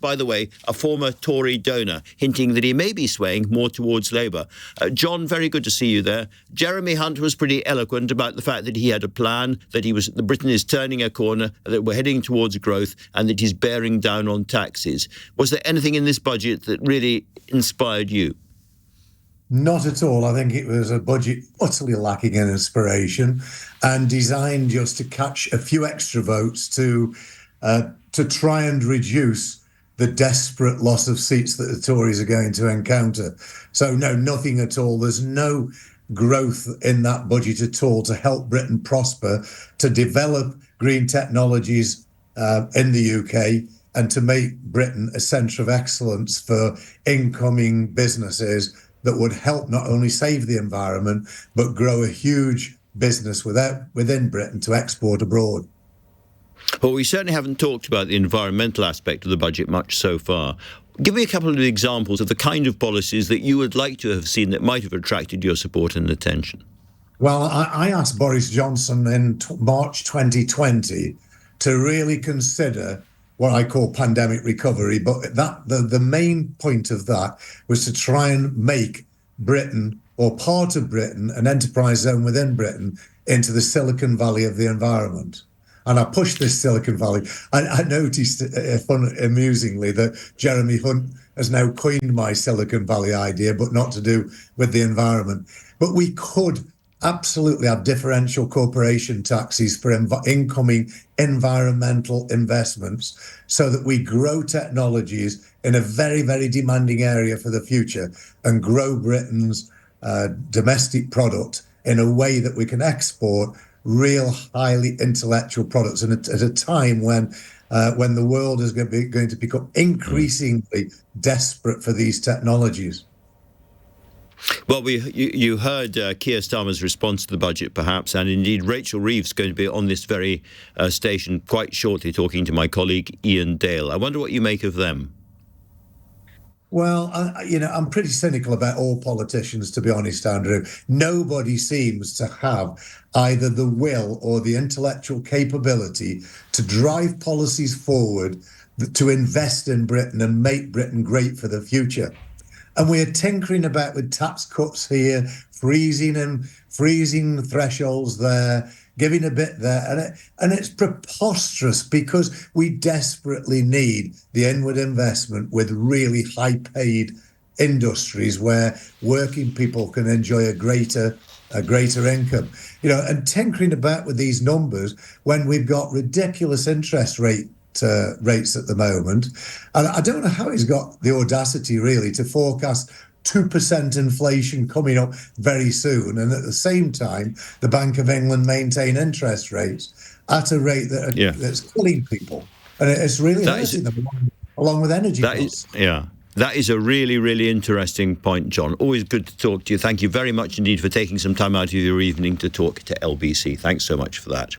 By the way, a former Tory donor, hinting that he may be swaying more towards Labour. John, very good to see you there. Jeremy Hunt was pretty eloquent about the fact that he had a plan, that Britain is turning a corner, that we're heading towards growth, and that he's bearing down on taxes. Was there anything in this budget that really inspired you? Not at all. I think it was a budget utterly lacking in inspiration and designed just to catch a few extra votes to try and reduce the desperate loss of seats that the Tories are going to encounter. So no, nothing at all. There's no growth in that budget at all to help Britain prosper, to develop green technologies in the UK, and to make Britain a centre of excellence for incoming businesses that would help not only save the environment, but grow a huge business within Britain to export abroad. Well, we certainly haven't talked about the environmental aspect of the budget much so far. Give me a couple of examples of the kind of policies that you would like to have seen that might have attracted your support and attention. Well, I asked Boris Johnson in March 2020 to really consider what I call pandemic recovery, but the main point of that was to try and make Britain, or part of Britain, an enterprise zone within Britain, into the Silicon Valley of the environment. And I pushed this Silicon Valley. I noticed, amusingly, that Jeremy Hunt has now coined my Silicon Valley idea, but not to do with the environment. But we could absolutely have differential corporation taxes for incoming environmental investments so that we grow technologies in a very, very demanding area for the future and grow Britain's domestic product in a way that we can export real highly intellectual products, and at a time when the world is going to become increasingly desperate for these technologies. Well, you heard Keir Starmer's response to the budget, perhaps, and indeed Rachel Reeves is going to be on this very station quite shortly talking to my colleague Ian Dale. I wonder what you make of them. Well, I'm pretty cynical about all politicians, to be honest, Andrew. Nobody seems to have either the will or the intellectual capability to drive policies forward, to invest in Britain and make Britain great for the future. And we are tinkering about with tax cuts here, freezing thresholds there, giving a bit there. And it's preposterous because we desperately need the inward investment with really high-paid industries where working people can enjoy a greater income. And tinkering about with these numbers when we've got ridiculous interest rates at the moment. And I don't know how he's got the audacity, really, to forecast 2% inflation coming up very soon, and at the same time, the Bank of England maintain interest rates at a rate that's killing people. And it's really hurting them, along with energy costs. That is a really, really interesting point, John. Always good to talk to you. Thank you very much indeed for taking some time out of your evening to talk to LBC. Thanks so much for that.